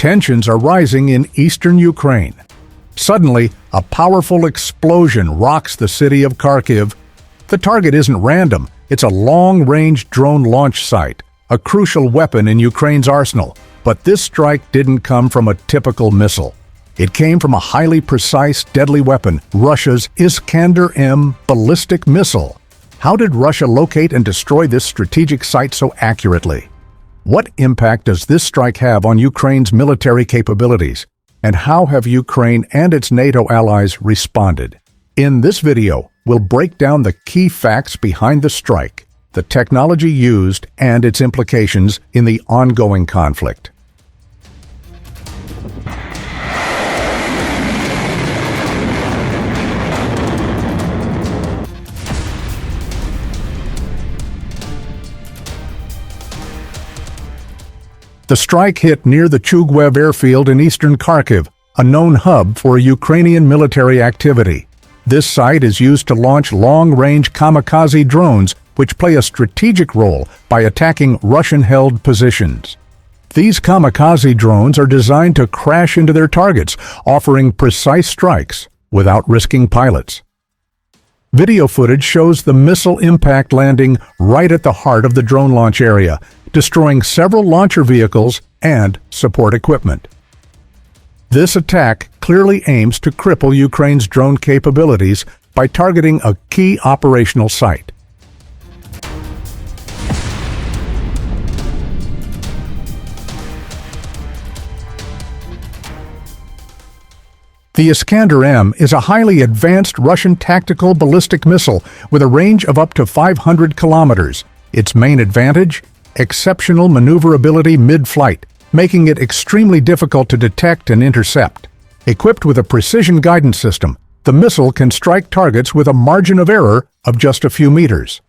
Tensions are rising in eastern Ukraine. Suddenly, a powerful explosion rocks the city of Kharkiv. The target isn't random, it's a long-range drone launch site, a crucial weapon in Ukraine's arsenal. But this strike didn't come from a typical missile. It came from a highly precise, deadly weapon, Russia's Iskander-M ballistic missile. How did Russia locate and destroy this strategic site so accurately? What impact does this strike have on Ukraine's military capabilities? And how have Ukraine and its NATO allies responded? In this video, we'll break down the key facts behind the strike, the technology used, and its implications in the ongoing conflict. The strike hit near the Chuguev airfield in eastern Kharkiv, a known hub for Ukrainian military activity. This site is used to launch long-range Kamikaze drones, which play a strategic role by attacking Russian-held positions. These Kamikaze drones are designed to crash into their targets, offering precise strikes without risking pilots. Video footage shows the missile impact landing right at the heart of the drone launch area, destroying several launcher vehicles and support equipment. This attack clearly aims to cripple Ukraine's drone capabilities by targeting a key operational site. The Iskander-M is a highly advanced Russian tactical ballistic missile with a range of up to 500 kilometers. Its main advantage? Exceptional maneuverability mid-flight, making it extremely difficult to detect and intercept. Equipped with a precision guidance system, the missile can strike targets with a margin of error of just a few meters.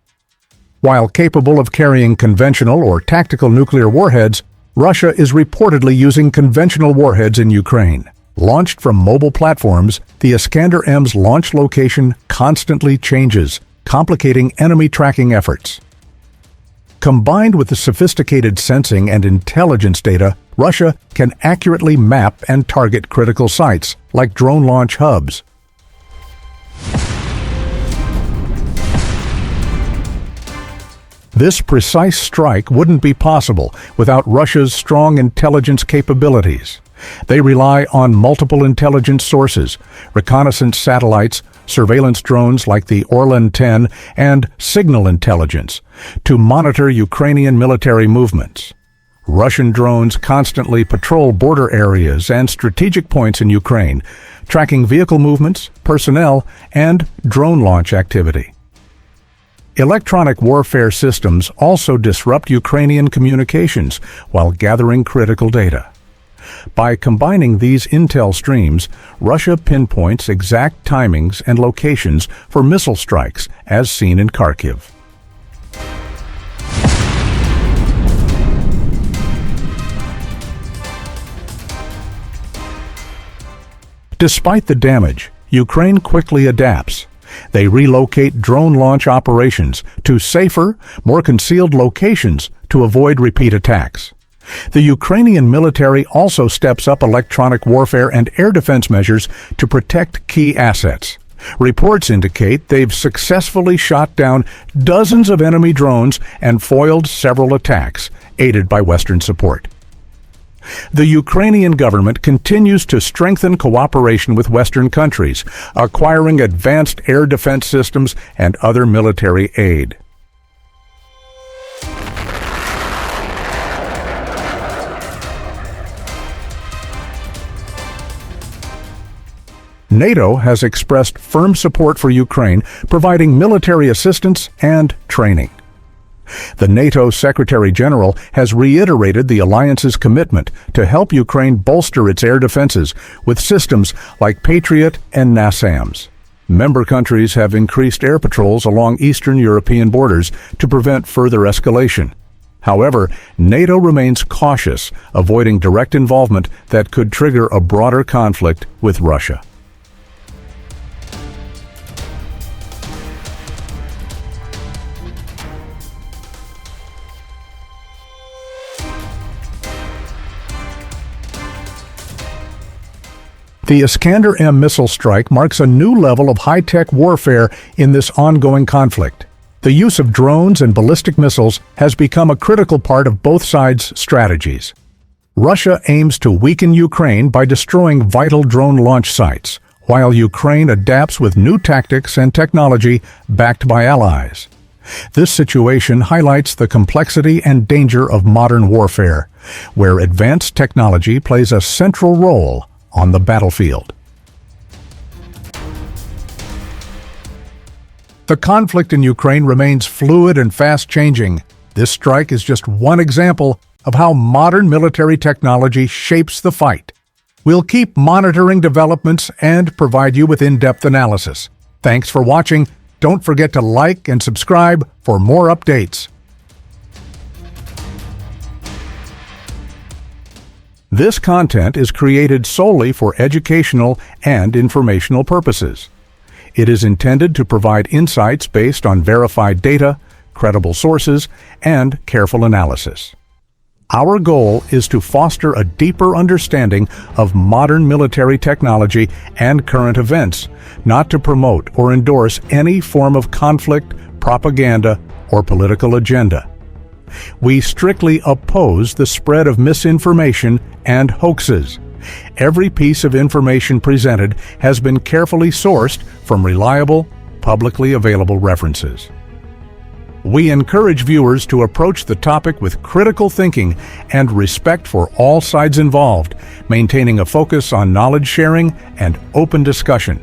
While capable of carrying conventional or tactical nuclear warheads, Russia is reportedly using conventional warheads in Ukraine. Launched from mobile platforms, the Iskander-M's launch location constantly changes, complicating enemy tracking efforts. Combined with the sophisticated sensing and intelligence data, Russia can accurately map and target critical sites, like drone launch hubs. This precise strike wouldn't be possible without Russia's strong intelligence capabilities. They rely on multiple intelligence sources, reconnaissance satellites, surveillance drones like the Orlan-10, and signal intelligence to monitor Ukrainian military movements. Russian drones constantly patrol border areas and strategic points in Ukraine, tracking vehicle movements, personnel, and drone launch activity. Electronic warfare systems also disrupt Ukrainian communications while gathering critical data. By combining these intel streams, Russia pinpoints exact timings and locations for missile strikes, as seen in Kharkiv. Despite the damage, Ukraine quickly adapts. They relocate drone launch operations to safer, more concealed locations to avoid repeat attacks. The Ukrainian military also steps up electronic warfare and air defense measures to protect key assets. Reports indicate they've successfully shot down dozens of enemy drones and foiled several attacks, aided by Western support. The Ukrainian government continues to strengthen cooperation with Western countries, acquiring advanced air defense systems and other military aid. NATO has expressed firm support for Ukraine, providing military assistance and training. The NATO Secretary General has reiterated the alliance's commitment to help Ukraine bolster its air defenses with systems like Patriot and NASAMS. Member countries have increased air patrols along Eastern European borders to prevent further escalation. However, NATO remains cautious, avoiding direct involvement that could trigger a broader conflict with Russia. The Iskander-M missile strike marks a new level of high-tech warfare in this ongoing conflict. The use of drones and ballistic missiles has become a critical part of both sides' strategies. Russia aims to weaken Ukraine by destroying vital drone launch sites, while Ukraine adapts with new tactics and technology backed by allies. This situation highlights the complexity and danger of modern warfare, where advanced technology plays a central role on the battlefield. The conflict in Ukraine remains fluid and fast-changing. This strike is just one example of how modern military technology shapes the fight. We'll keep monitoring developments and provide you with in-depth analysis. Thanks for watching. Don't forget to like and subscribe for more updates. This content is created solely for educational and informational purposes. It is intended to provide insights based on verified data, credible sources, and careful analysis. Our goal is to foster a deeper understanding of modern military technology and current events, not to promote or endorse any form of conflict, propaganda, or political agenda. We strictly oppose the spread of misinformation and hoaxes. Every piece of information presented has been carefully sourced from reliable, publicly available references. We encourage viewers to approach the topic with critical thinking and respect for all sides involved, maintaining a focus on knowledge sharing and open discussion.